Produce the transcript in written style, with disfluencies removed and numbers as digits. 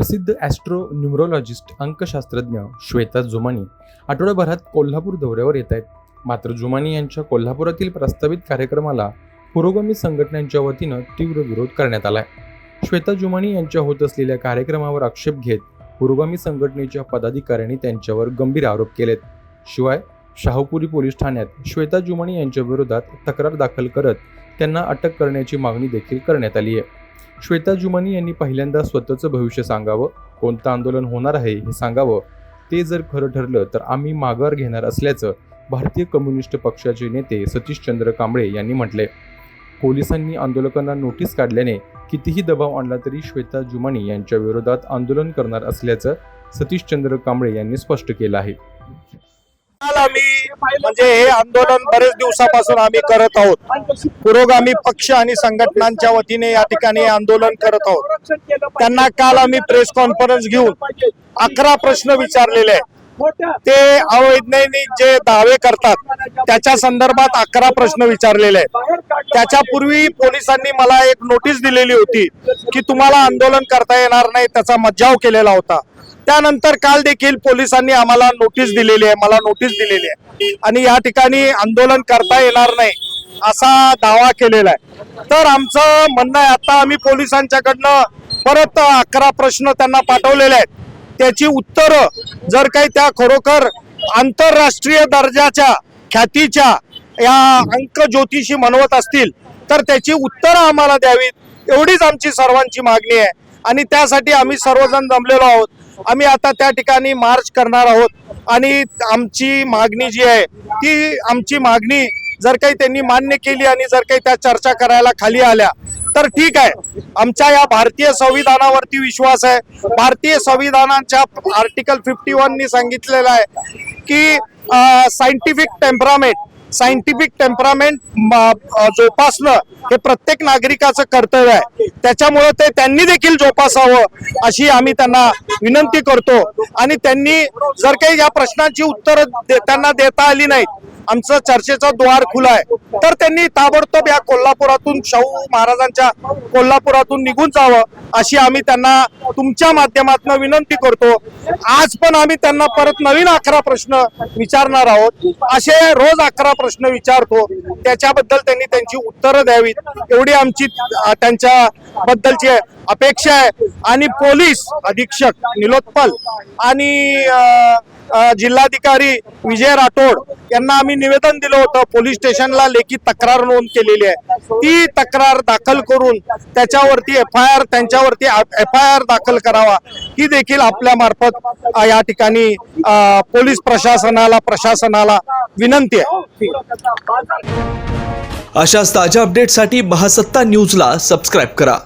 प्रसिद्ध ॲस्ट्रोन्यूमरोलॉजिस्ट अंकशास्त्रज्ञ श्वेता जुमानी आठवड्याभरात कोल्हापूर दौऱ्यावर येत आहेत. मात्र जुमानी यांच्या कोल्हापुरातील प्रस्तावित कार्यक्रमाला पुरोगामी संघटनांच्या वतीनं तीव्र विरोध करण्यात आलाय. श्वेता जुमानी यांच्या होत असलेल्या कार्यक्रमावर आक्षेप घेत पुरोगामी संघटनेच्या पदाधिकाऱ्यांनी त्यांच्यावर गंभीर आरोप केलेत. शिवाय शाहूपुरी पोलीस ठाण्यात श्वेता जुमानी यांच्या विरोधात तक्रार दाखल करत त्यांना अटक करण्याची मागणी देखील करण्यात आली आहे. श्वेता जुमानी यांनी पहिल्यांदा स्वतःचं भविष्य सांगावं, कोणतं आंदोलन होणार आहे हे सांगावं. ते जर खरं ठरलं तर आम्ही माघार घेणार असल्याचं भारतीय कम्युनिस्ट पक्षाचे नेते सतीशचंद्र कांबळे यांनी म्हटले. पोलिसांनी आंदोलकांना नोटीस काढल्याने कितीही दबाव आणला तरी श्वेता जुमानी यांच्या विरोधात आंदोलन करणार असल्याचं सतीशचंद्र कांबळे यांनी स्पष्ट केलं आहे. म्हणजे हे आंदोलन बरेच दिवसापासून आम्ही करत आहोत. पुरोगामी पक्ष आणि संघटनांच्या वतीने या ठिकाणी आंदोलन करत आहोत. त्यांना काल आम्ही प्रेस कॉन्फरन्स घेऊन 11 प्रश्न विचारलेले आहेत. ते अवैज्ञानिक जे दावे करतात त्याच्या संदर्भात 11 प्रश्न विचारलेले आहेत. त्याच्यापूर्वी पोलिसांनी मला एक नोटीस दिलेली होती की तुम्हाला आंदोलन करता येणार नाही, त्याचा मज्जाव केलेला होता. त्यानंतर काल देखील पोलिसांनी आम्हाला नोटीस दिलेली आहे, मला नोटीस दिलेली आहे आणि या ठिकाणी आंदोलन करता येणार नाही असा दावा केलेला आहे. तर आमचं म्हणणं आहे, आता आम्ही पोलिसांच्याकडनं परत 11 प्रश्न त्यांना पाठवलेले आहेत. त्याची उत्तरं जर काही त्या खरोखर आंतरराष्ट्रीय दर्जाच्या ख्यातीच्या या अंक ज्योतिषी म्हणवत असतील तर त्याची उत्तरं आम्हाला द्यावीत, एवढीच आमची सर्वांची मागणी आहे. आणि त्यासाठी आम्ही सर्वजण जमलेलो आहोत. आम्ही आता त्या ठिकाणी मार्च करणार आहोत आणि आमची मागणी जी आहे ती आमची मागणी जर काही त्यांनी मान्य केली आणि जर काही त्या चर्चा करायला खाली आल्या तर ठीक आहे. आमच्या या भारतीय संविधानावरती विश्वास आहे. भारतीय संविधानाच्या आर्टिकल 51 सांगितलेलं आहे की सायंटिफिक टेम्परामेंट जोपासणं हे प्रत्येक नागरिकाचं कर्तव्य आहे. त्याच्यामुळे ते त्यांनी देखील जोपासावं अशी आम्ही त्यांना विनंती करतो. आणि त्यांनी जर काही या प्रश्नांची उत्तरं त्यांना देता आली नाहीत, आमचं चर्चेचा द्वार खुला आहे, तर त्यांनी ताबडतोब या कोल्हापुरातून, शाहू महाराजांच्या कोल्हापुरातून निघून जावं अशी आम्ही त्यांना तुमच्या माध्यमातून विनंती करतो. आज पण आम्ही त्यांना परत नवीन 11 प्रश्न विचारणार आहोत. असे रोज 11 प्रश्न विचारतो, त्याच्याबद्दल त्यांनी त्यांची उत्तरं द्यावीत एवढी आमची त्यांच्या बद्दलची अपेक्षा आहे. आणि पोलीस अधीक्षक निलोत्पल आणि जिल्हाधिकारी विजय राठोड यांना आम्ही निवेदन दिलं होतं. पोलीस स्टेशनला लेखी तक्रार नोंद केलेली आहे. ती तक्रार दाखल करून त्याच्यावरती त्यांच्यावरती एफ आय आर दाखल करावा ही देखील आपल्या मार्फत या ठिकाणी पोलीस प्रशासनाला विनंती आहे. अशाच ताज्या अपडेटसाठी महासत्ता न्यूजला सबस्क्राईब करा.